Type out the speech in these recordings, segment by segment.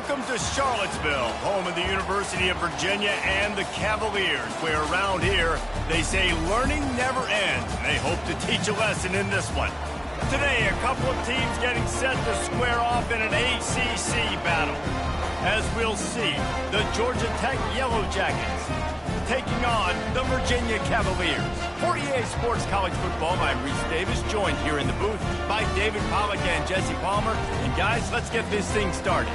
Welcome to Charlottesville, home of the University of Virginia and the Cavaliers, where around here they say learning never ends, and they hope to teach a lesson in this one. Today, a couple of teams getting set to square off in an ACC battle. As we'll see, the Georgia Tech Yellow Jackets taking on the Virginia Cavaliers. For EA Sports College Football, I'm Reese Davis, joined here in the booth by David Pollack and Jesse Palmer. And guys, let's get this thing started.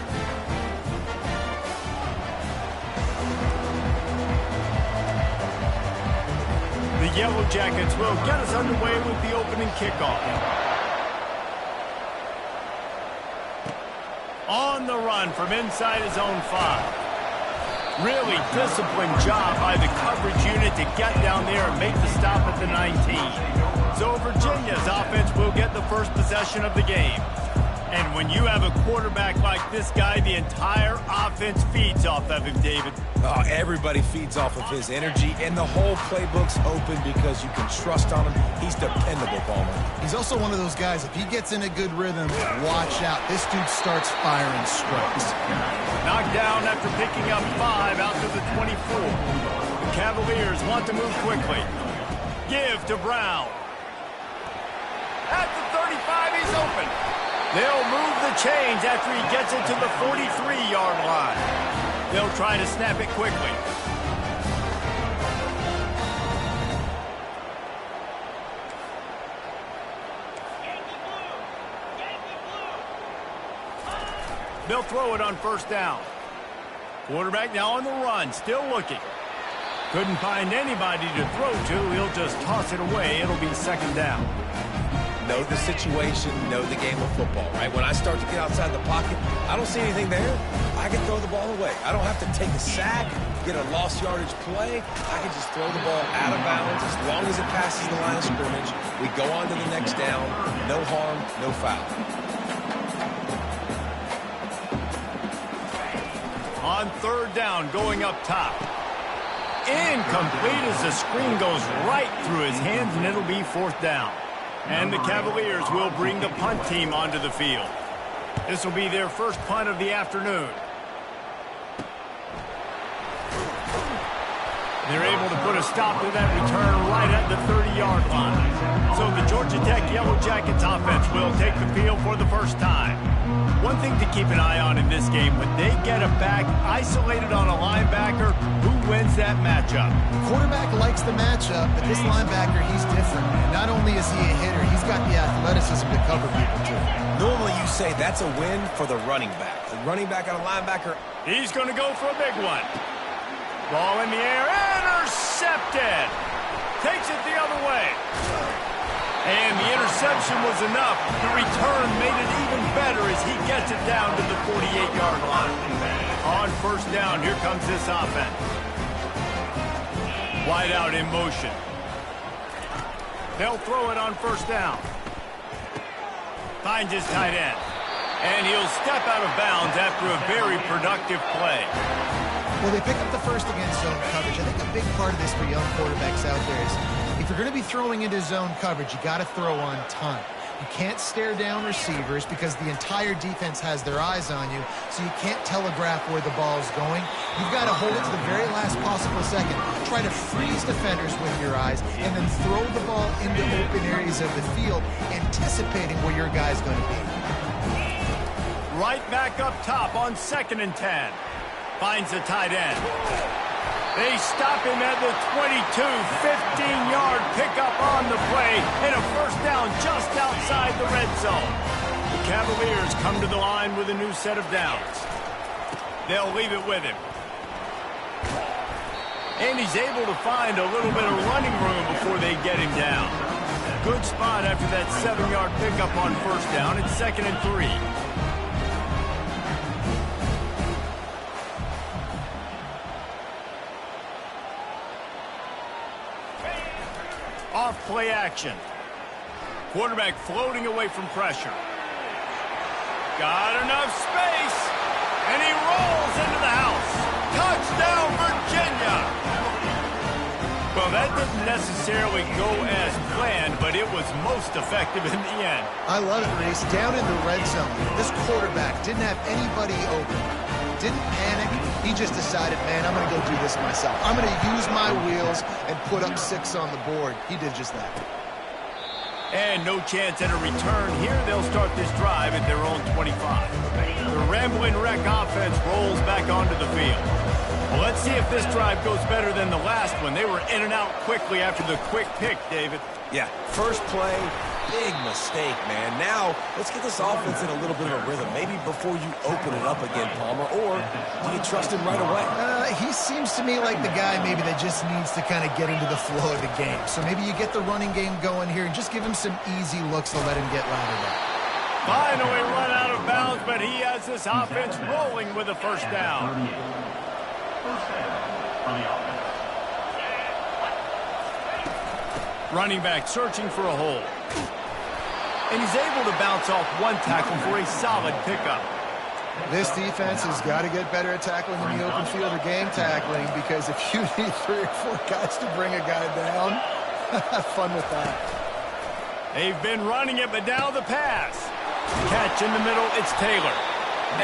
The Yellow Jackets will get us underway with the opening kickoff. On the run from inside his own 5. Really disciplined job by the coverage unit to get down there and make the stop at the 19. So Virginia's offense will get the first possession of the game. And when you have a quarterback like this guy, the entire offense feeds off of him, David. Oh, everybody feeds off of his energy, and the whole playbook's open because you can trust on him. He's dependable, Palmer. He's also one of those guys, if he gets in a good rhythm, watch out. This dude starts firing strikes. Knocked down after picking up 5 out to the 24. The Cavaliers want to move quickly. Give to Brown. At the 35, he's open. They'll move the chains after he gets it to the 43-yard line. They'll try to snap it quickly. They'll throw it on first down. Quarterback now on the run, still looking. Couldn't find anybody to throw to. He'll just toss it away. It'll be second down. Know the situation, know the game of football, right? When I start to get outside the pocket, I don't see anything there. I can throw the ball away. I don't have to take a sack, get a lost yardage play. I can just throw the ball out of bounds as long as it passes the line of scrimmage. We go on to the next down. No harm, no foul. On third down, going up top. Incomplete as the screen goes right through his hands, and it'll be fourth down. And the Cavaliers will bring the punt team onto the field. This will be their first punt of the afternoon. They're able to put a stop to that return right at the 30-yard line. So the Georgia Tech Yellow Jackets offense will take the field for the first time. One thing to keep an eye on in this game, when they get a back isolated on a linebacker, who wins that matchup? The quarterback likes the matchup, but this linebacker, he's different, man. Not only is he a hitter, he's got the athleticism to cover people, too. Normally you say that's a win for the running back. The running back on a linebacker. He's going to go for a big one. Ball in the air, intercepted. Takes it the other way. And the interception was enough. The return made it even better as he gets it down to the 48-yard line. On first down, here comes this offense. Wide out in motion. They'll throw it on first down. Finds his tight end. And he'll step out of bounds after a very productive play. Well, they pick up the first against zone coverage. I think a big part of this for young quarterbacks out there is if you're going to be throwing into zone coverage, you got to throw on time. You can't stare down receivers because the entire defense has their eyes on you, so you can't telegraph where the ball is going. You've got to hold it to the very last possible second. Try to freeze defenders with your eyes, and then throw the ball into open areas of the field, anticipating where your guy's going to be. Right back up top on 2nd and 10. Finds the tight end. They stop him at the 22, 15-yard pickup on the play, and a first down just outside the red zone. The Cavaliers come to the line with a new set of downs. They'll leave it with him. And he's able to find a little bit of running room before they get him down. Good spot after that 7-yard pickup on first down. It's 2nd and 3. Off play action. Quarterback floating away from pressure. Got enough space. And he rolls into the house. Touchdown, Virginia. Well, that didn't necessarily go as planned, but it was most effective in the end. I love it, Reese. Down in the red zone, this quarterback didn't have anybody open. didn't panic. He just decided, man, I'm going to go do this myself. I'm going to use my wheels and put up 6 on the board. He did just that. And no chance at a return here. They'll start this drive at their own 25. The Rambling Wreck offense rolls back onto the field. Well, let's see if this drive goes better than the last one. They were in and out quickly after the quick pick, David. Yeah, first play, big mistake, man. Now, let's get this offense in a little bit of a rhythm. Maybe before you open it up again, Palmer, or do you trust him right away? He seems to me like the guy maybe that just needs to kind of get into the flow of the game. So maybe you get the running game going here and just give him some easy looks to let him get lathered up. Finally run out of bounds, but he has this offense rolling with a first down. Running back searching for a hole. And he's able to bounce off one tackle for a solid pickup. This defense has got to get better at tackling in the open field or game tackling, because if you need 3 or 4 guys to bring a guy down, have fun with that. They've been running it, but now the pass. Catch in the middle, it's Taylor.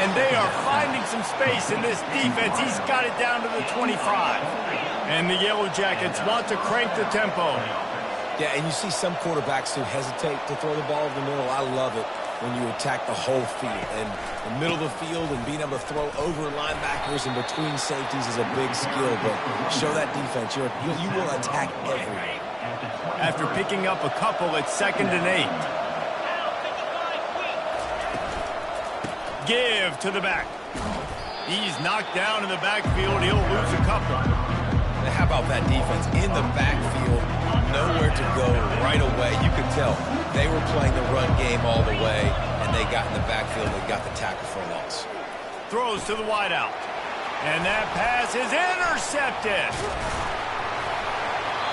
And they are finding some space in this defense. He's got it down to the 25. And the Yellow Jackets want to crank the tempo. Yeah, and you see some quarterbacks who hesitate to throw the ball in the middle. I love it when you attack the whole field. And the middle of the field and being able to throw over linebackers and between safeties is a big skill. But show that defense. You will attack everywhere. After picking up a couple, it's 2nd and 8. Give to the back. He's knocked down in the backfield. He'll lose a couple. Now, how about that defense in the backfield? Nowhere to go right away. You could tell they were playing the run game all the way, and they got in the backfield and got the tackle for a loss. Throws to the wideout. And that pass is intercepted.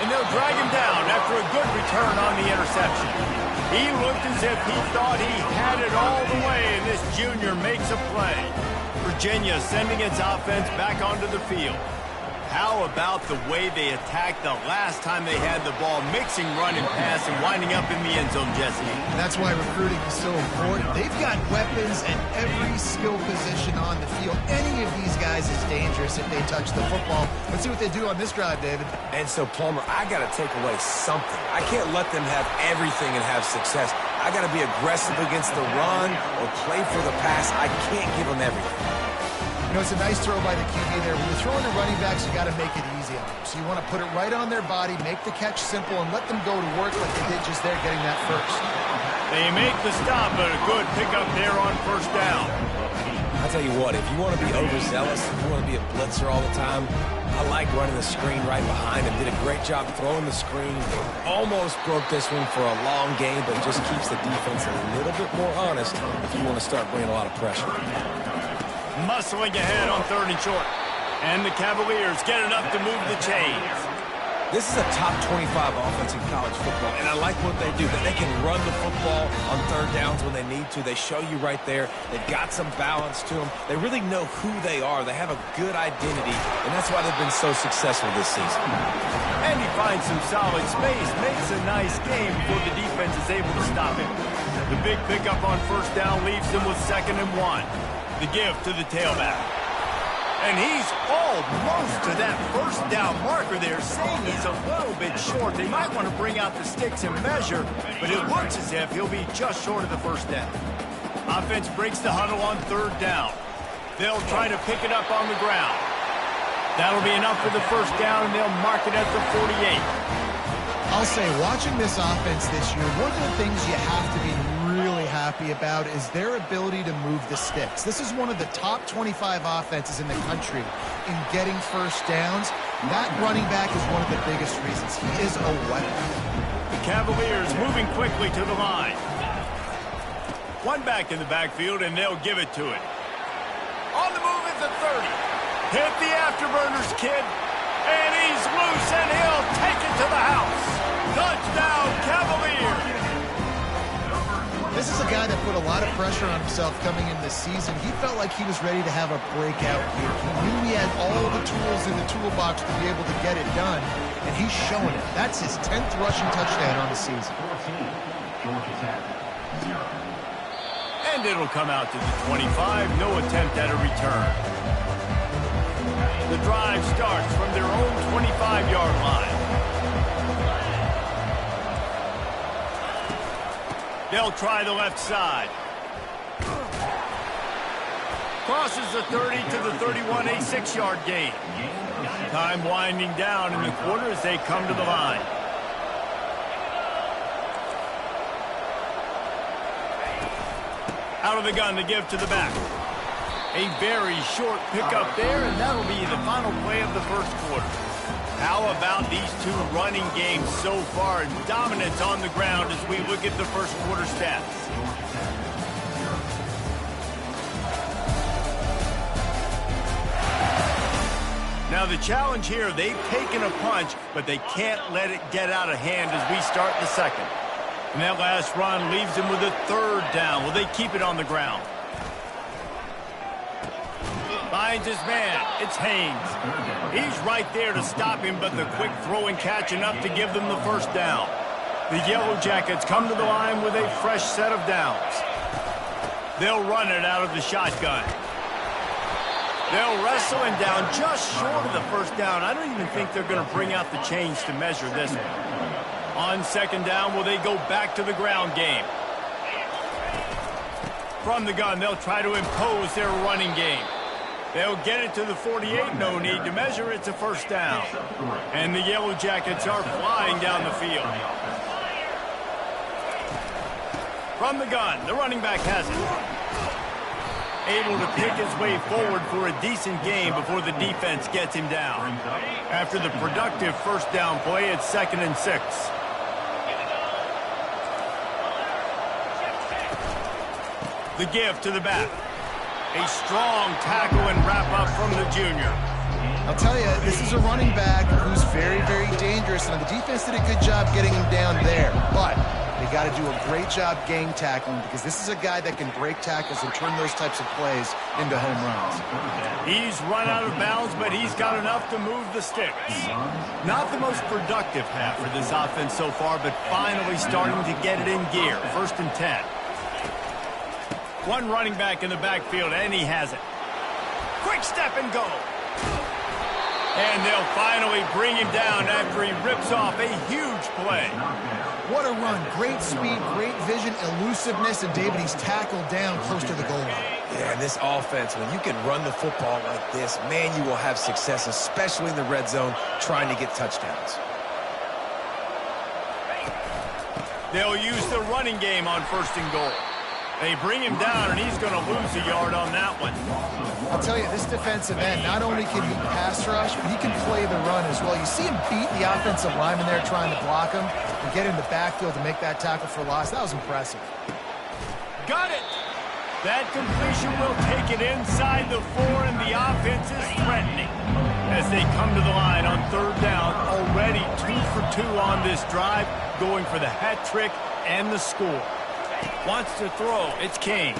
And they'll drag him down after a good return on the interception. He looked as if he thought he had it all the way, and this junior makes a play. Virginia sending its offense back onto the field. How about the way they attacked the last time they had the ball, mixing run and pass and winding up in the end zone, Jesse? That's why recruiting is so important. They've got weapons at every skill position on the field. Any of these guys is dangerous if they touch the football. Let's see what they do on this drive, David. And so, Palmer, I got to take away something. I can't let them have everything and have success. I got to be aggressive against the run or play for the pass. I can't give them everything. You know, it's a nice throw by the QB there. When you're throwing the running backs, you got to make it easy on them. So you want to put it right on their body, make the catch simple, and let them go to work like they did just there, getting that first. They make the stop, but a good pickup there on first down. I'll tell you what, if you want to be overzealous, if you want to be a blitzer all the time, I like running the screen right behind him. Did a great job throwing the screen. Almost broke this one for a long game, but just keeps the defense a little bit more honest if you want to start bringing a lot of pressure. Muscling ahead on 3rd and short. And the Cavaliers get enough to move the chains. This is a top 25 offense in college football, and I like what they do. That they can run the football on 3rd downs when they need to. They show you right there. They've got some balance to them. They really know who they are. They have a good identity, and that's why they've been so successful this season. And he finds some solid space, makes a nice game before the defense is able to stop him. The big pickup on first down leaves them with 2nd and 1. The give to the tailback. And he's almost to that first down marker there, saying he's a little bit short. They might want to bring out the sticks and measure, but it looks as if he'll be just short of the first down. Offense breaks the huddle on 3rd down. They'll try to pick it up on the ground. That'll be enough for the first down, and they'll mark it at the 48. I'll say, watching this offense this year, one of the things you have to be really happy about is their ability to move the sticks. This is one of the top 25 offenses in the country in getting first downs. That running back is one of the biggest reasons. He is a weapon. The Cavaliers moving quickly to the line. One back in the backfield, and they'll give it to it. On the move at the 30. Hit the afterburners, kid. And he's loose, and he'll take it to the house. Touchdown, Cavaliers. This is a guy that put a lot of pressure on himself coming into the season. He felt like he was ready to have a breakout year. He knew he had all the tools in the toolbox to be able to get it done, and he's showing it. That's his 10th rushing touchdown on the season. And And it'll come out to the 25. No attempt at a return. The drive starts from their own 25-yard line. They'll try the left side. Crosses the 30 to the 31, a 6-yard gain. Time winding down in the quarter as they come to the line. Out of the gun to give to the back. A very short pickup there, and that'll be the final play of the first quarter. How about these two running games so far? Dominance on the ground as we look at the first quarter stats. Now the challenge here, they've taken a punch, but they can't let it get out of hand as we start the second. And that last run leaves them with a third down. Will they keep it on the ground? Finds his man. It's Haynes. He's right there to stop him, but the quick throw and catch enough to give them the first down. The Yellow Jackets come to the line with a fresh set of downs. They'll run it out of the shotgun. They'll wrestle him down just short of the first down. I don't even think they're going to bring out the chains to measure this one. On second down, will they go back to the ground game? From the gun, they'll try to impose their running game. They'll get it to the 48, no need to measure, it's a first down. And the Yellow Jackets are flying down the field. From the gun, the running back has it. Able to pick his way forward for a decent game before the defense gets him down. After the productive first down play, it's 2nd and 6. The give to the back. A strong tackle and wrap up from the junior. I'll tell you, this is a running back who's very, very dangerous, and the defense did a good job getting him down there. But they got to do a great job gang tackling, because this is a guy that can break tackles and turn those types of plays into home runs. He's run out of bounds, but he's got enough to move the sticks. Not the most productive half for this offense so far, but finally starting to get it in gear. 1st and 10. One running back in the backfield, and he has it. Quick step and go. And they'll finally bring him down after he rips off a huge play. What a run. Great speed, great vision, elusiveness, and David, he's tackled down close to the goal line. Yeah, and this offense, when you can run the football like this, man, you will have success, especially in the red zone, trying to get touchdowns. They'll use the running game on 1st and goal. They bring him down, and he's going to lose a yard on that one. I'll tell you, this defensive end, not only can he pass rush, but he can play the run as well. You see him beat the offensive lineman there trying to block him and get in the backfield to make that tackle for loss. That was impressive. Got it. That completion will take it inside the 4, and the offense is threatening. As they come to the line on 3rd down, already 2 for 2 on this drive, going for the hat trick and the score. Wants to throw. It's King.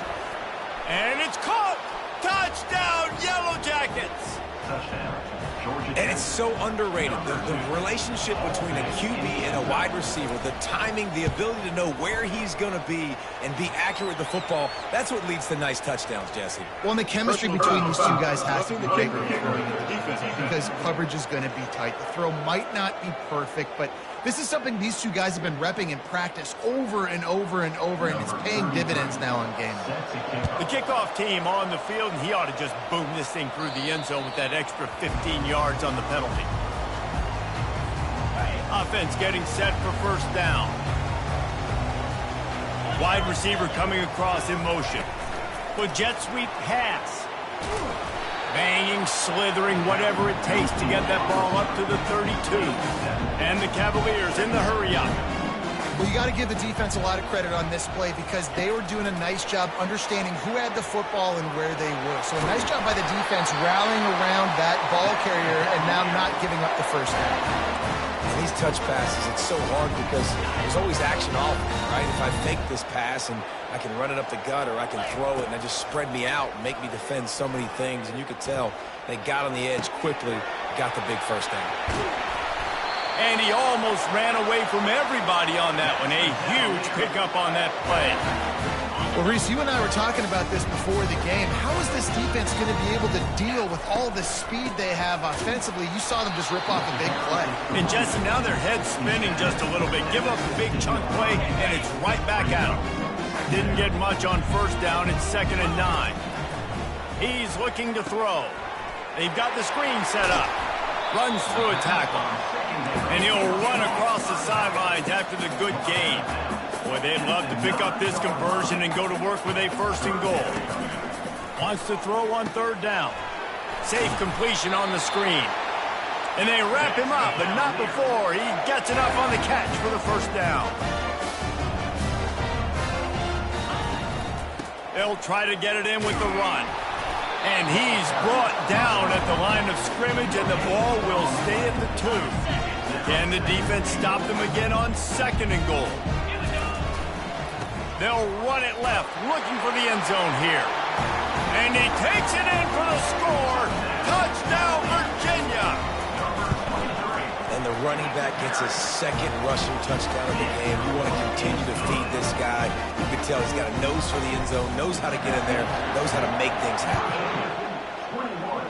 And it's caught. Touchdown, Yellow Jackets. And it's so underrated. The relationship between a QB and a wide receiver, the timing, the ability to know where he's going to be and be accurate with the football, that's what leads to nice touchdowns, Jesse. Well, and the chemistry between these two guys has to be great because coverage is going to be tight. The throw might not be perfect, but this is something these two guys have been repping in practice over and over and over, and it's paying dividends now on game day. The kickoff team on the field, and he ought to just boom this thing through the end zone with that extra 15 yards on the penalty. Offense getting set for 1st down. Wide receiver coming across in motion. With jet sweep pass. Banging, slithering, whatever it takes to get that ball up to the 32. And the Cavaliers in the hurry-up. Well, you got to give the defense a lot of credit on this play because they were doing a nice job understanding who had the football and where they were. So a nice job by the defense rallying around that ball carrier and now not giving up the first down. And these touch passes, it's so hard because there's always action off, right? If I fake this pass and I can run it up the gut or I can throw it and it just spread me out and make me defend so many things. And you could tell they got on the edge quickly, got the big first down. And he almost ran away from everybody on that one. A huge pickup on that play. Well, Reese, you and I were talking about this before the game. How is this defense going to be able to deal with all the speed they have offensively? You saw them just rip off a big play. And Jesse, now their head's spinning just a little bit. Give up a big chunk play, and it's right back at them. Didn't get much on first down. It's 2nd and 9. He's looking to throw. They've got the screen set up. Runs through a tackle. And he'll run across the sidelines after the good gain. Boy, they'd love to pick up this conversion and go to work with a 1st and goal. Wants to throw on 3rd down. Safe completion on the screen. And they wrap him up, but not before he gets enough on the catch for the 1st down. They'll try to get it in with the run. And he's brought down at the line of scrimmage, and the ball will stay at the 2. Can the defense stop them again on 2nd and goal? They'll run it left, looking for the end zone here. And he takes it in for the score. Touchdown, Virginia! And the running back gets his 2nd rushing touchdown of the game. You want to continue to feed this guy. You can tell he's got a nose for the end zone, knows how to get in there, knows how to make things happen. 21,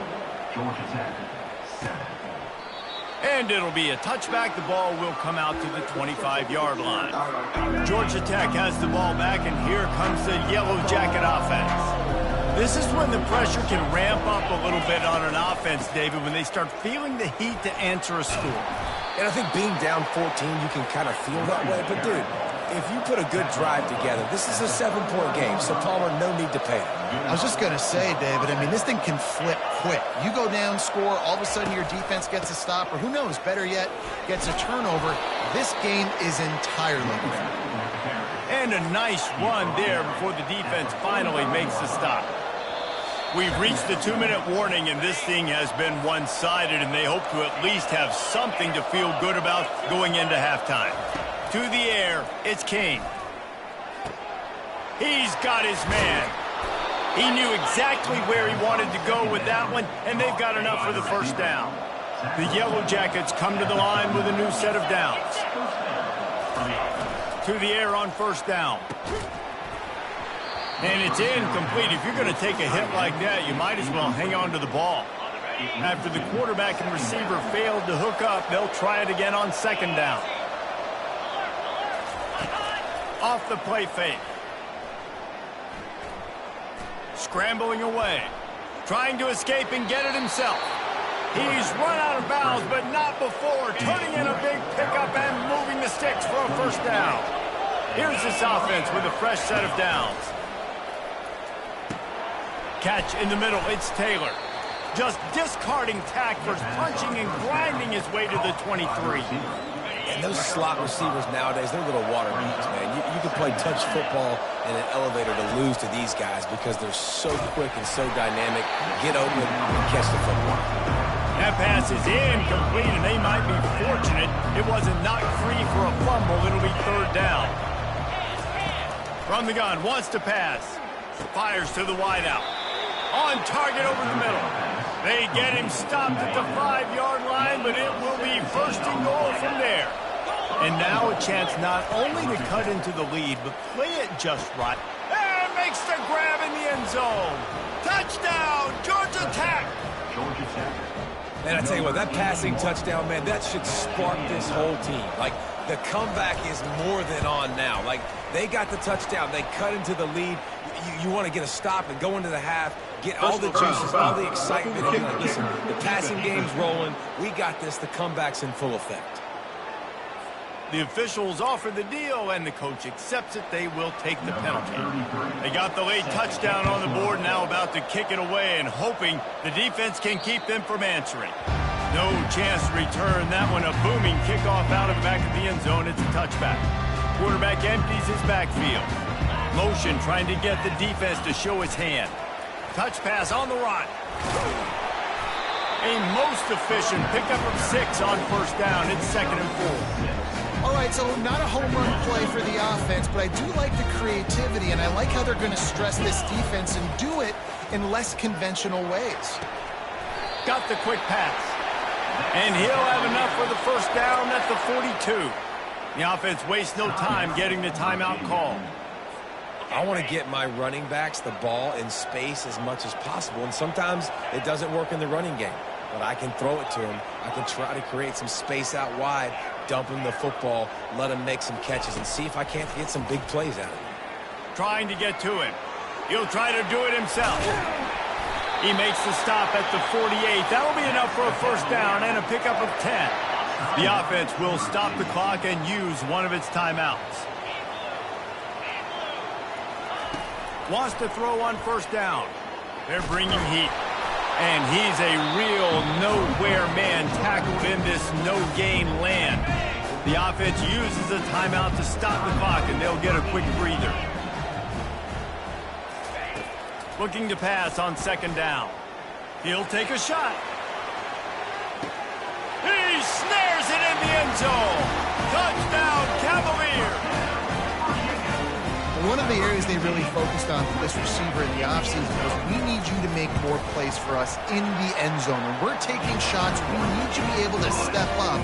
Georgia Tech, 7. And it'll be a touchback. The ball will come out to the 25-yard line. Georgia Tech has the ball back, and here comes the Yellow Jacket offense. This is when the pressure can ramp up a little bit on an offense, David, when they start feeling the heat to answer a score. And I think being down 14, you can kind of feel that way. But, dude, if you put a good drive together, this is a 7-point game, so Palmer, no need to pay. I was just going to say, David, I mean, this thing can flip quick. You go down, score, all of a sudden your defense gets a stop, or who knows, better yet, gets a turnover. This game is entirely different. And a nice run there before the defense finally makes the stop. We've reached the 2-minute warning, and this thing has been one-sided, and they hope to at least have something to feel good about going into halftime. To the air, it's King. He's got his man. He knew exactly where he wanted to go with that one, and they've got enough for the 1st down. The Yellow Jackets come to the line with a new set of downs. To the air on 1st down. And it's incomplete. If you're going to take a hit like that, you might as well hang on to the ball. After the quarterback and receiver failed to hook up, they'll try it again on 2nd down. Off the play fake. Scrambling away. Trying to escape and get it himself. He's run out of bounds, but not before. Turning in a big pickup and moving the sticks for a 1st down. Here's this offense with a fresh set of downs. Catch in the middle, it's Taylor. Just discarding tacklers, punching and grinding his way to the 23. And those slot receivers nowadays, they're little water beads, man. You can play touch football in an elevator to lose to these guys because they're so quick and so dynamic. Get open and catch the football. That pass is incomplete, and they might be fortunate it wasn't knocked free for a fumble. It'll be 3rd down. From the gun, wants to pass. Fires to the wideout. On target over the middle. They get him stopped at the 5-yard line, but it will be 1st and goal from there. And now a chance not only to cut into the lead, but play it just right. And makes the grab in the end zone. Touchdown, Georgia Tech. Georgia Tech. Man, I tell you what, that passing touchdown, man, that should spark this whole team. Like, the comeback is more than on now. Like, they got the touchdown. They cut into the lead. You want to get a stop and go into the half, get all the juices, all the excitement. And you're like, listen, the passing game's rolling. We got this. The comeback's in full effect. The officials offer the deal, and the coach accepts it. They will take the penalty. They got the late touchdown on the board, now about to kick it away and hoping the defense can keep them from answering. No chance to return that one. A booming kickoff out of the back of the end zone. It's a touchback. Quarterback empties his backfield. Motion trying to get the defense to show his hand. Touch pass on the run. A most efficient pickup of 6 on 1st down. It's 2nd and 4. All right, so not a home run play for the offense, but I do like the creativity, and I like how they're going to stress this defense and do it in less conventional ways. Got the quick pass. And he'll have enough for the 1st down. That's the 42. The offense wastes no time getting the timeout call. I want to get my running backs the ball in space as much as possible, and sometimes it doesn't work in the running game. But I can throw it to him. I can try to create some space out wide, dump him the football, let him make some catches, and see if I can't get some big plays out of him. Trying to get to him. He'll try to do it himself. He makes the stop at the 48. That'll be enough for a first down and a pickup of 10. The offense will stop the clock and use one of its timeouts. Wants to throw on first down. They're bringing heat. And he's a real nowhere man tackled in this no-gain land. The offense uses a timeout to stop the clock, and they'll get a quick breather. Looking to pass on second down. He'll take a shot. He snares it in the end zone. Touchdown, Cavaliers. One of the areas they really focused on for this receiver in the offseason was we need you to make more plays for us in the end zone. When we're taking shots, we need you to be able to step up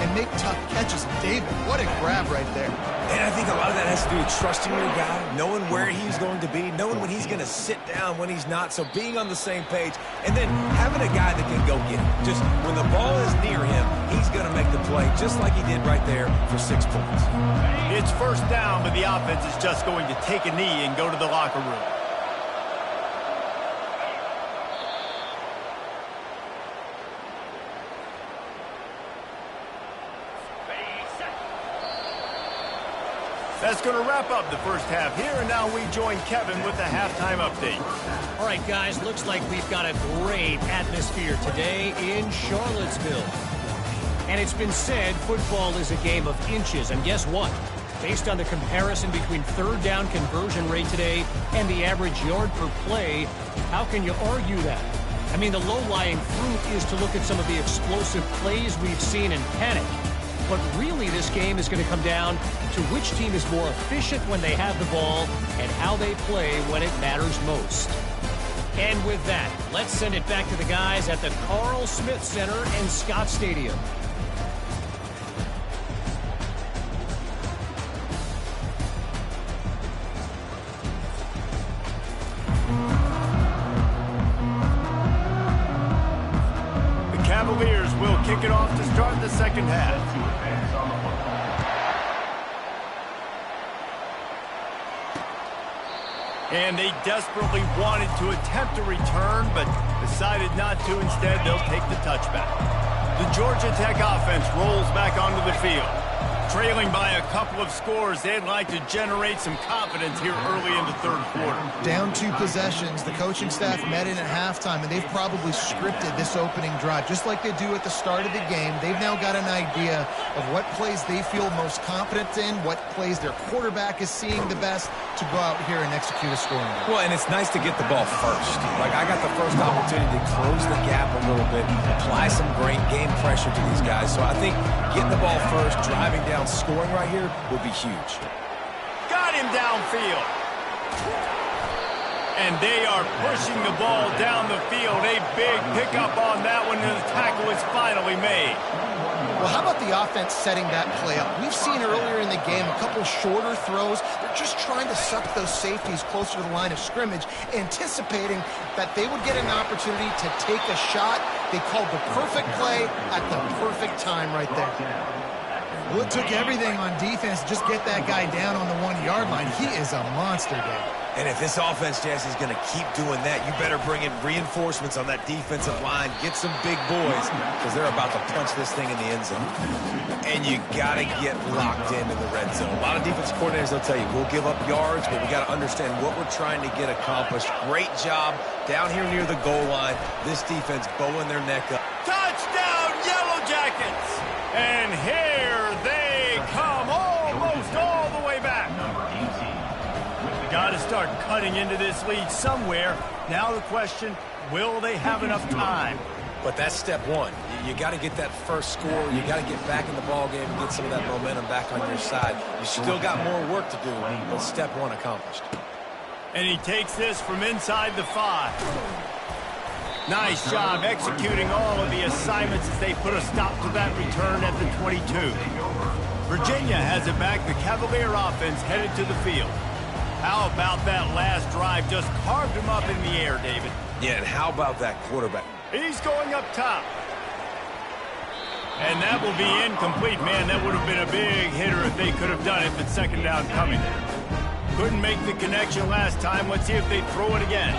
and make tough catches. David, what a grab right there. And I think a lot of that has to do with trusting your guy, knowing where he's going to be, knowing when he's going to sit down, when he's not, so being on the same page, and then having a guy that can go get it. Just when the ball is near him, he's going to make the play, just like he did right there for 6 points. It's first down, but the offense is just going to take a knee and go to the locker room. That's going to wrap up the first half here, and now we join Kevin with the halftime update. All right, guys, looks like we've got a great atmosphere today in Charlottesville. And it's been said football is a game of inches, and guess what? Based on the comparison between third down conversion rate today and the average yard per play, how can you argue that? I mean, the low-lying fruit is to look at some of the explosive plays we've seen in panic. But really, this game is going to come down to which team is more efficient when they have the ball and how they play when it matters most. And with that, let's send it back to the guys at the Carl Smith Center in Scott Stadium. The Cavaliers will kick it off to start the second half. And they desperately wanted to attempt a return, but decided not to. Instead, they'll take the touchback. The Georgia Tech offense rolls back onto the field. Trailing by a couple of scores, they'd like to generate some confidence here early in the third quarter. Down 2 possessions, the coaching staff met in at halftime, and they've probably scripted this opening drive. Just like they do at the start of the game, they've now got an idea of what plays they feel most confident in, what plays their quarterback is seeing the best to go out here and execute a scoring drive. Well, and it's nice to get the ball first. Like, I got the first opportunity to close the gap a little bit, apply some great game pressure to these guys. So I think getting the ball first, driving down, scoring right here would be huge. Got him downfield. And they are pushing the ball down the field. A big pickup on that one, and the tackle is finally made. Well, how about the offense setting that play up? We've seen earlier in the game a couple shorter throws. They're just trying to suck those safeties closer to the line of scrimmage, anticipating that they would get an opportunity to take a shot. They called the perfect play at the perfect time right there. Well, it took everything on defense to just get that guy down on the 1-yard line. He is a monster, Dave. And if this offense, Jesse, is going to keep doing that, you better bring in reinforcements on that defensive line. Get some big boys, because they're about to punch this thing in the end zone. And you got to get locked into the red zone. A lot of defense coordinators, they'll tell you, we'll give up yards, but we got to understand what we're trying to get accomplished. Great job down here near the goal line. This defense bowing their neck up. Touchdown, Yellow Jackets! And here they come almost all the way back. Got to start cutting into this lead somewhere. Now the question, will they have enough time? But that's step one. You got to get that first score. You got to get back in the ball game and get some of that momentum back on your side. You still got more work to do, but step one accomplished. And he takes this from inside the 5. Nice job executing all of the assignments as they put a stop to that return at the 22. Virginia has it back. The Cavalier offense headed to the field. How about that last drive? Just carved him up in the air, David. Yeah, and how about that quarterback? He's going up top. And that will be incomplete. Man, that would have been a big hitter if they could have done it, but second down coming. Couldn't make the connection last time. Let's see if they throw it again.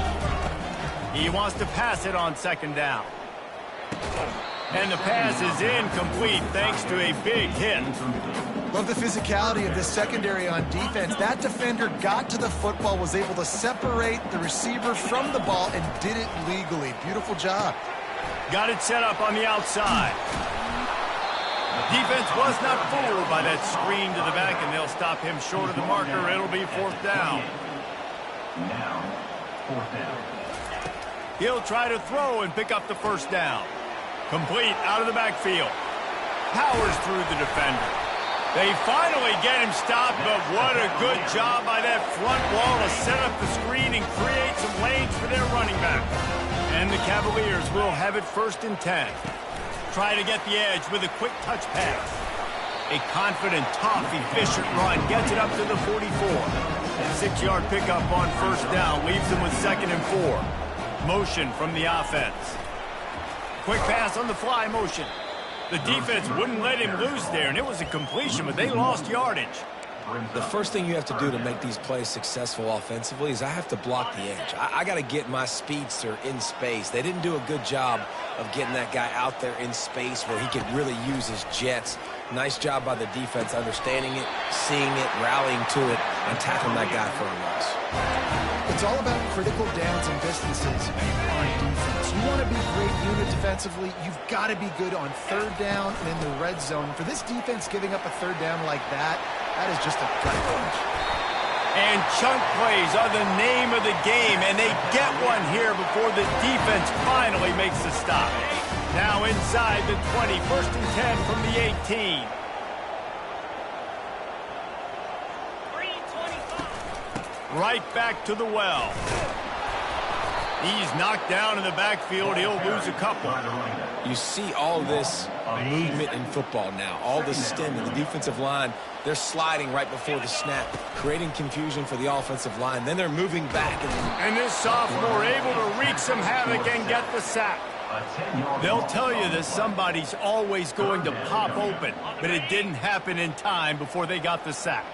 He wants to pass it on second down. And the pass is incomplete thanks to a big hit. Love the physicality of this secondary on defense. That defender got to the football, was able to separate the receiver from the ball, and did it legally. Beautiful job. Got it set up on the outside. Defense was not fooled by that screen to the back, and they'll stop him short of the marker. It'll be fourth down. Now, fourth down. He'll try to throw and pick up the first down. Complete out of the backfield. Powers through the defender. They finally get him stopped, but what a good job by that front wall to set up the screen and create some lanes for their running back. And the Cavaliers will have it first and 10. Try to get the edge with a quick touch pass. A confident, tough, efficient run gets it up to the 44. A 6-yard pickup on first down leaves them with 2nd and 4. Motion from the offense. Quick pass on the fly motion. The defense wouldn't let him loose there, and it was a completion, but they lost yardage. The first thing you have to do to make these plays successful offensively is I have to block the edge. I got to get my speedster in space. They didn't do a good job of getting that guy out there in space where he could really use his jets. Nice job by the defense understanding it, seeing it, rallying to it, and tackling that guy for a loss. It's all about critical downs and distances on defense. You want to be great unit defensively, you've got to be good on third down and in the red zone. For this defense giving up a third down like that, that is just a gut punch. And chunk plays are the name of the game, and they get one here before the defense finally makes the stop. Now inside the 20, 1st and 10 from the 18. Right back to the well. He's knocked down in the backfield. He'll lose a couple. You see all this movement in football now. All the stem in the defensive line. They're sliding right before the snap, creating confusion for the offensive line. Then they're moving back. And this sophomore able to wreak some havoc and get the sack. They'll tell you that somebody's always going to pop open, but it didn't happen in time before they got the sack.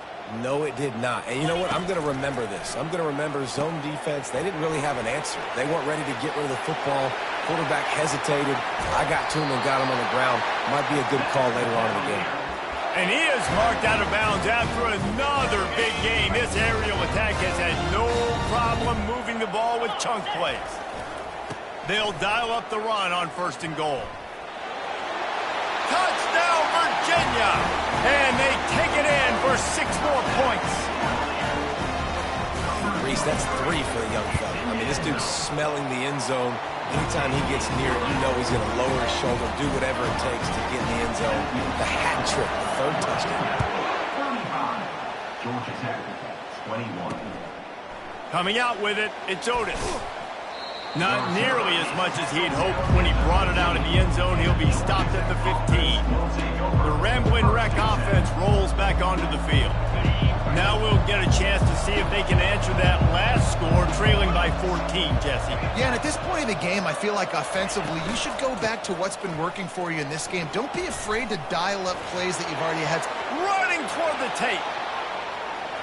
No, it did not. And you know what? I'm going to remember this. I'm going to remember zone defense. They didn't really have an answer. They weren't ready to get rid of the football. Quarterback hesitated. I got to him and got him on the ground. Might be a good call later on in the game. And he is marked out of bounds after another big game. This aerial attack has had no problem moving the ball with chunk plays. They'll dial up the run on 1st and goal. Touchdown, Virginia! And they take it in for 6 more points. Reese, that's 3 for the young fella. I mean, this dude's smelling the end zone. Anytime he gets near it, you know he's going to lower his shoulder, do whatever it takes to get in the end zone. The hat trick, the 3rd touchdown. Georgia Tech, 21. Coming out with it, it's Otis. Not nearly as much as he'd hoped when he brought it out in the end zone. He'll be stopped at the 15. The Ramblin' Wreck offense rolls back onto the field. Now we'll get a chance to see if they can answer that last score, trailing by 14, Jesse. Yeah, and at this point in the game, I feel like offensively, you should go back to what's been working for you in this game. Don't be afraid to dial up plays that you've already had. Running toward the tape.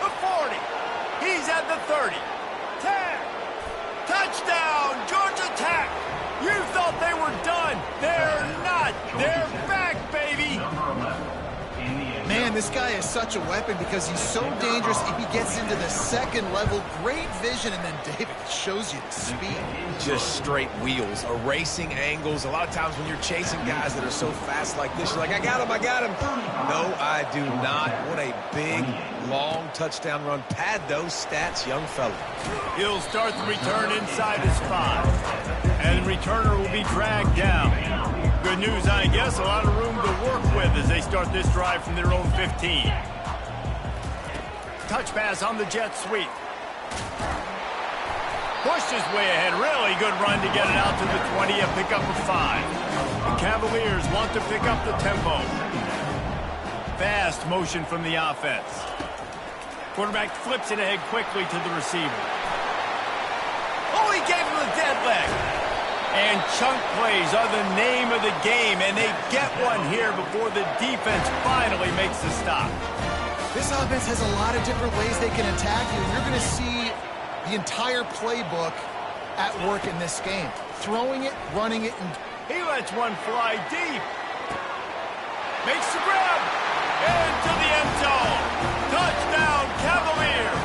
The 40. He's at the 30. 10. Touchdown, Georgia Tech. You thought they were done. They're not. They're back, baby. Man, this guy is such a weapon because he's so dangerous. If he gets into the 2nd level, great vision, and then David shows you the speed. Just straight wheels, erasing angles. A lot of times when you're chasing guys that are so fast like this, you're like, I got him, I got him. No, I do not. What a big, long touchdown run. Pad those stats, young fella. He'll start the return inside his 5. And the returner will be dragged down. Good news, I guess, a lot of room to work with as they start this drive from their own 15. Touch pass on the jet sweep. Pushed his way ahead. Really good run to get it out to the 20, a pickup of 5. The Cavaliers want to pick up the tempo. Fast motion from the offense. Quarterback flips it ahead quickly to the receiver. Oh, he gave him the dead leg. And chunk plays are the name of the game, and they get one here before the defense finally makes the stop. This offense has a lot of different ways they can attack you, and you're going to see the entire playbook at work in this game. Throwing it, running it, and he lets one fly deep. Makes the grab. Into the end zone. Touchdown, Cavaliers.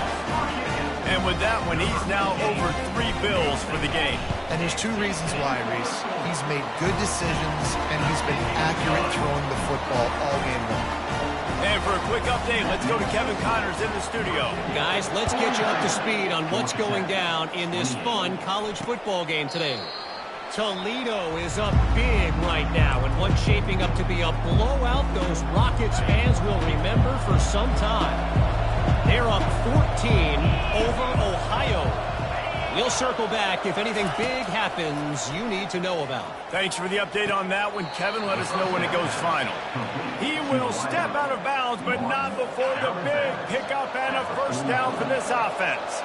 And with that one, he's now over 3 bills for the game. And there's 2 reasons why, Reese. He's made good decisions, and he's been accurate throwing the football all game long. And for a quick update, let's go to Kevin Connors in the studio. Guys, let's get you up to speed on what's going down in this fun college football game today. Toledo is up big right now, and what's shaping up to be a blowout those Rockets fans will remember for some time. They're up 14 over Ohio. We'll circle back if anything big happens you need to know about. Thanks for the update on that one, Kevin. Let us know when it goes final. He will step out of bounds, but not before the big pickup and a first down for this offense.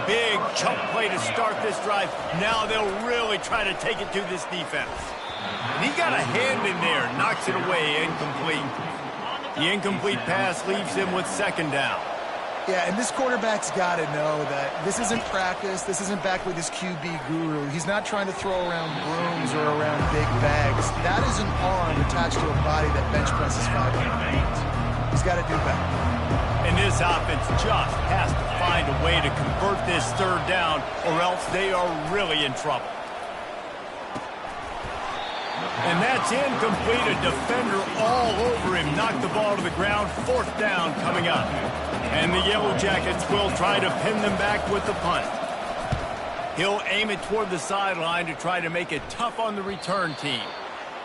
Big chunk play to start this drive. Now they'll really try to take it to this defense. And he got a hand in there, knocks it away, incomplete. The incomplete pass leaves him with second down. Yeah, and this quarterback's got to know that this isn't practice. This isn't back with his QB guru. He's not trying to throw around brooms or around big bags. That is an arm attached to a body that bench presses 500 pounds. He's got to do better. And this offense just has to find a way to convert this third down, or else they are really in trouble. And that's incomplete. A defender all over him. Knocked the ball to the ground. Fourth down coming up. And the Yellow Jackets will try to pin them back with the punt. He'll aim it toward the sideline to try to make it tough on the return team.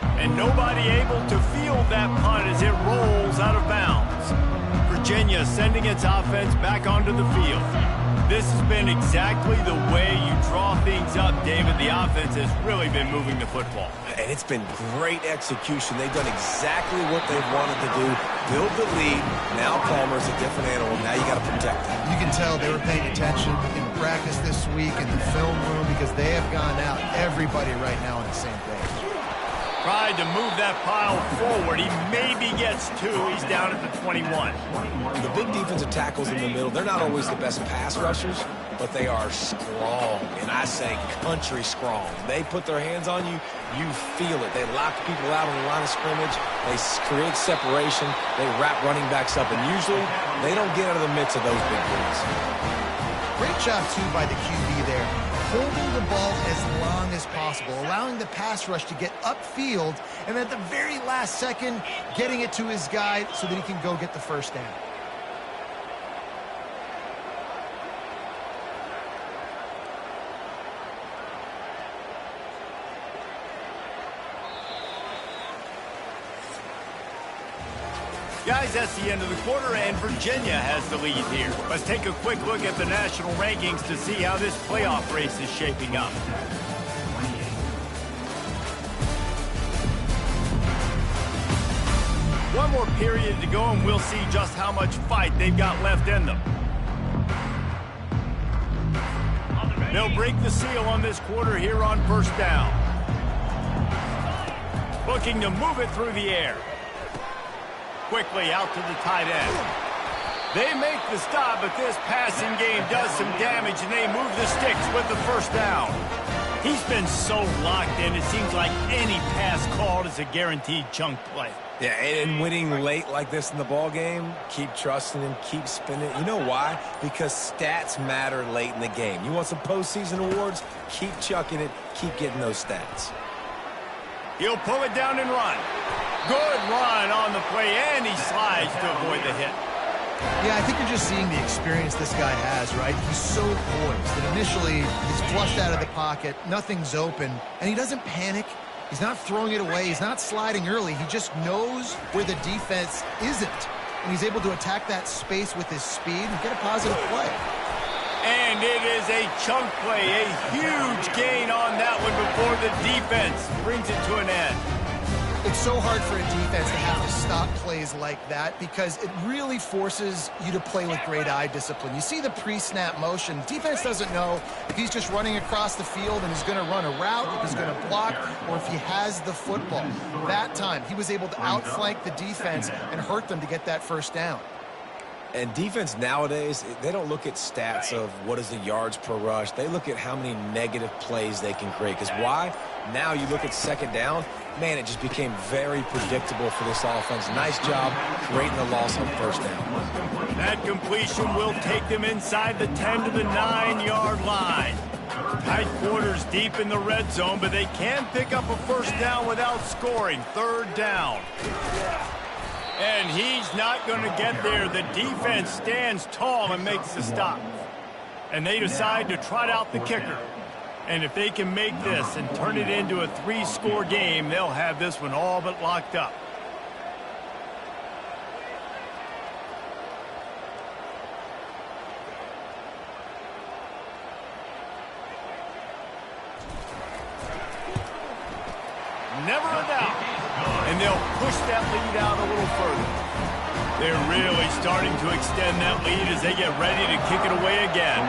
And nobody able to field that punt as it rolls out of bounds. Virginia sending its offense back onto the field. This has been exactly the way you draw things up, David. The offense has really been moving the football. And it's been great execution. They've done exactly what they've wanted to do. Build the lead. Now Palmer's a different animal. Now you got to protect him. You can tell they were paying attention in practice this week in the film room because they have gone out, everybody right now on the same page. Tried to move that pile forward. He maybe gets 2. He's down at the 21. The big defensive tackles in the middle, they're not always the best pass rushers, but they are strong, and I say country strong. They put their hands on you, you feel it. They lock people out on the line of scrimmage. They create separation. They wrap running backs up, and usually they don't get out of the midst of those big plays. Great job, too, by the QB there. Holding the ball as long as possible, allowing the pass rush to get upfield, and at the very last second, getting it to his guy so that he can go get the first down. Guys, that's the end of the quarter, and Virginia has the lead here. Let's take a quick look at the national rankings to see how this playoff race is shaping up. One more period to go, and we'll see just how much fight they've got left in them. They'll break the seal on this quarter here on first down. Looking to move it through the air. Quickly out to the tight end. They make the stop, but this passing game does some damage, and they move the sticks with the first down. He's been so locked in, it seems like any pass called is a guaranteed chunk play. Yeah, and winning late like this in the ball game, keep trusting him, keep spinning. You know why? Because stats matter late in the game. You want some postseason awards? Keep chucking it, keep getting those stats. He'll pull it down and run. Good run on the play, and he slides to avoid the hit. Yeah, I think you're just seeing the experience this guy has, right? He's so poised that initially he's flushed out of the pocket, nothing's open, and he doesn't panic. He's not throwing it away. He's not sliding early. He just knows where the defense isn't, and he's able to attack that space with his speed and get a positive play. And it is a chunk play, a huge gain on that one before the defense brings it to an end. It's so hard for a defense to have to stop plays like that because it really forces you to play with great eye discipline. You see the pre-snap motion. Defense doesn't know if he's just running across the field and he's going to run a route, if he's going to block, or if he has the football. That time, he was able to outflank the defense and hurt them to get that first down. And defense nowadays, they don't look at stats of what is the yards per rush. They look at how many negative plays they can create. Because why? Now you look at second down, man, it just became very predictable for this offense. Nice job creating the loss on first down. That completion will take them inside the 10 to the 9-yard line. Tight quarters deep in the red zone, but they can pick up a first down without scoring. Third down. And he's not going to get there. The defense stands tall and makes the stop. And they decide to trot out the kicker. And if they can make this and turn it into a 3-score game, they'll have this one all but locked up. Never a doubt. And they'll push that lead out a little further. They're really starting to extend that lead as they get ready to kick it away again.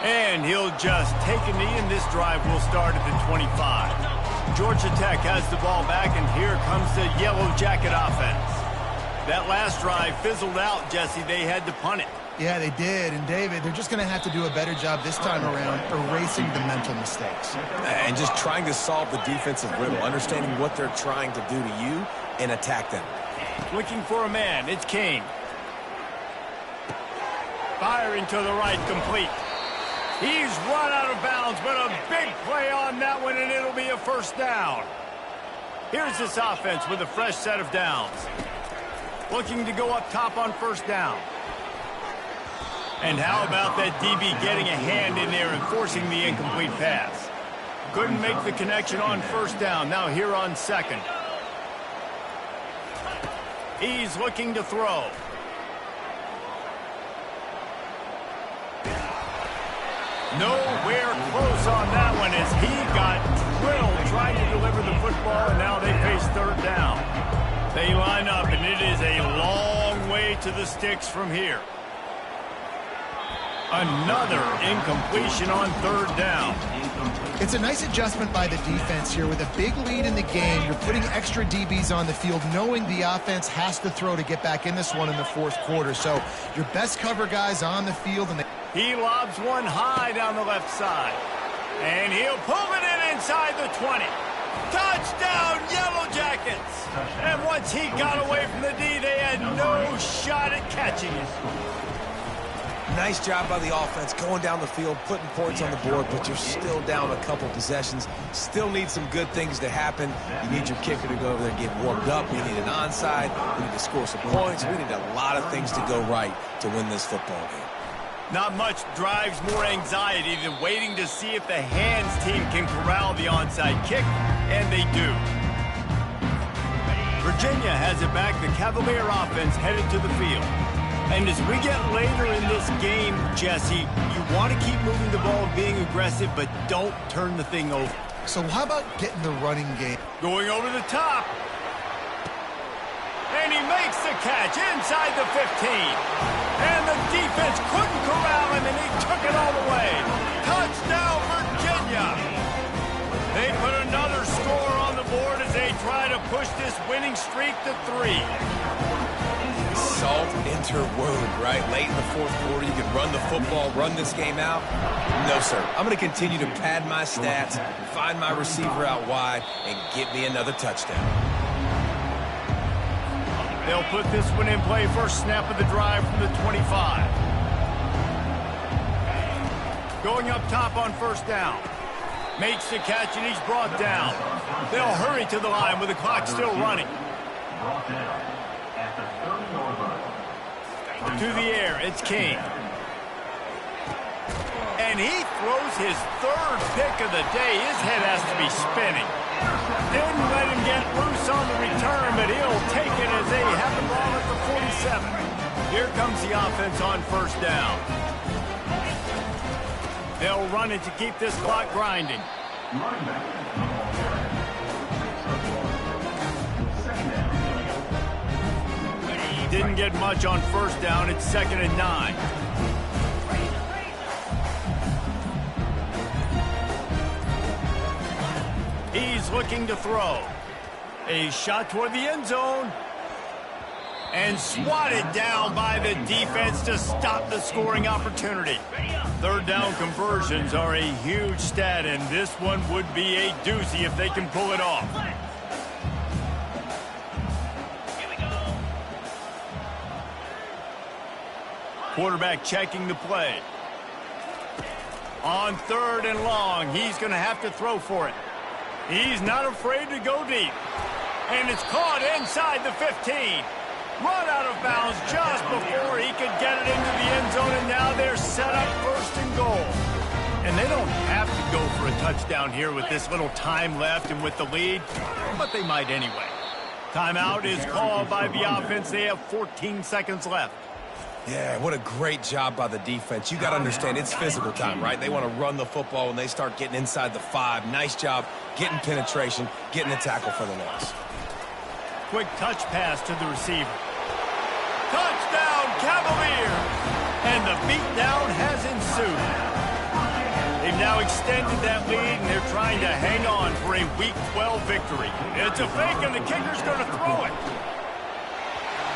And he'll just take a knee, and this drive will start at the 25. Georgia Tech has the ball back, and here comes the Yellow Jacket offense. That last drive fizzled out, Jesse. They had to punt it. Yeah, they did. And, David, they're just going to have to do a better job this time around erasing the mental mistakes. And just trying to solve the defensive riddle, understanding what they're trying to do to you and attack them. Looking for a man. It's Kane. Firing to the right, complete. He's run out of bounds, but a big play on that one, and it'll be a first down. Here's this offense with a fresh set of downs. Looking to go up top on first down. And how about that DB getting a hand in there and forcing the incomplete pass? Couldn't make the connection on first down. Now here on second. He's looking to throw. Nowhere close on that one as he got drilled trying to deliver the football, and now they face third down. They line up, and it is a long way to the sticks from here. Another incompletion on third down. It's a nice adjustment by the defense here. With a big lead in the game, you're putting extra DBs on the field, knowing the offense has to throw to get back in this one in the fourth quarter. So your best cover guys on the field. And he lobs one high down the left side. And he'll pull it in inside the 20. Touchdown, Yellow Jackets! And once he got away from the D, they had no shot at catching it. Nice job by the offense going down the field, putting points on the board, but you're still down a couple possessions. Still need some good things to happen. You need your kicker to go over there and get warmed up. We need an onside. We need to score some points. We need a lot of things to go right to win this football game. Not much drives more anxiety than waiting to see if the hands team can corral the onside kick, and they do. Virginia has it back. The Cavalier offense headed to the field. And as we get later in this game, Jesse, you want to keep moving the ball and being aggressive, but don't turn the thing over. so how about getting the running game? Going over the top. And he makes the catch inside the 15. And the defense couldn't corral him, and he took it all the way. Touchdown, Virginia. They put another score on the board as they try to push this winning streak to 3. Salt interwound, right? Late in the fourth quarter, you can run the football, run this game out. No, sir. I'm going to continue to pad my stats, find my receiver out wide, and get me another touchdown. They'll put this one in play. First snap of the drive from the 25. Going up top on first down. Makes the catch, and he's brought down. They'll hurry to the line with the clock still running. Brought down at the 30-yard line. To the air, it's Kane. And he throws his third pick of the day. His head has to be spinning. Didn't let him get loose on the return, but he'll take it as they have the ball at the 7. Here comes the offense on first down. They'll run it to keep this clock grinding. Running back. Didn't get much on first down. It's 2nd and 9. He's looking to throw. A shot toward the end zone. And swatted down by the defense to stop the scoring opportunity. 3rd down conversions are a huge stat, and this one would be a doozy if they can pull it off. Quarterback checking the play. On 3rd and long, he's going to have to throw for it. He's not afraid to go deep. And it's caught inside the 15. Run out of bounds just before he could get it into the end zone, and now they're set up 1st and goal. And they don't have to go for a touchdown here with this little time left and with the lead, but they might anyway. Timeout is called by the offense. They have 14 seconds left. Yeah, what a great job by the defense. You got to understand, it's physical time, right? They want to run the football when they start getting inside the 5. Nice job getting penetration, getting a tackle for the loss. Quick touch pass to the receiver. Touchdown, Cavaliers! And the beatdown has ensued. They've now extended that lead, and they're trying to hang on for a Week 12 victory. It's a fake, and the kicker's going to throw it.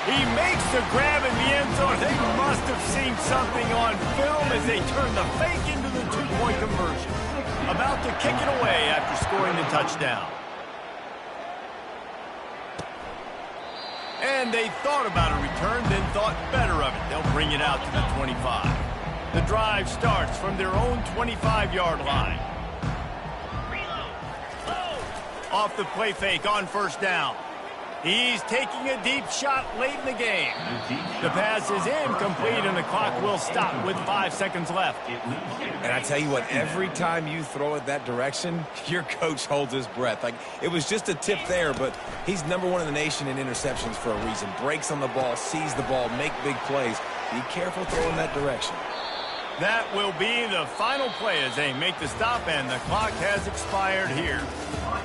He makes the grab in the end zone. They must have seen something on film as they turn the fake into the 2-point conversion. About to kick it away after scoring the touchdown. And they thought about a return, then thought better of it. They'll bring it out to the 25. The drive starts from their own 25-yard line. Off the play fake on first down. He's taking a deep shot late in the game. The pass is incomplete, and the clock will stop with 5 seconds left. And I tell you what, every time you throw it that direction, your coach holds his breath. Like, it was just a tip there, but he's #1 in the nation in interceptions for a reason. Breaks on the ball, sees the ball, make big plays. Be careful throwing that direction. That will be the final play as they make the stop, and the clock has expired here.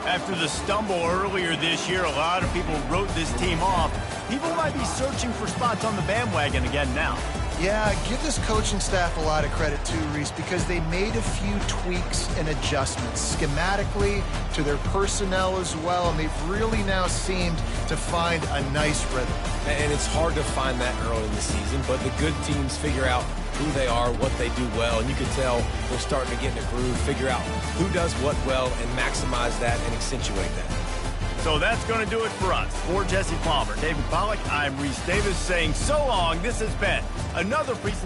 After the stumble earlier this year, a lot of people wrote this team off. People might be searching for spots on the bandwagon again now. Yeah, give this coaching staff a lot of credit too, Reese, because they made a few tweaks and adjustments schematically to their personnel as well, and they've really now seemed to find a nice rhythm. And it's hard to find that early in the season, but the good teams figure out who they are, what they do well, and you can tell they're starting to get in a groove, figure out who does what well, and maximize that and accentuate that. So that's going to do it for us. For Jesse Palmer, David Pollack, I'm Reese Davis saying so long. This has been another presentation.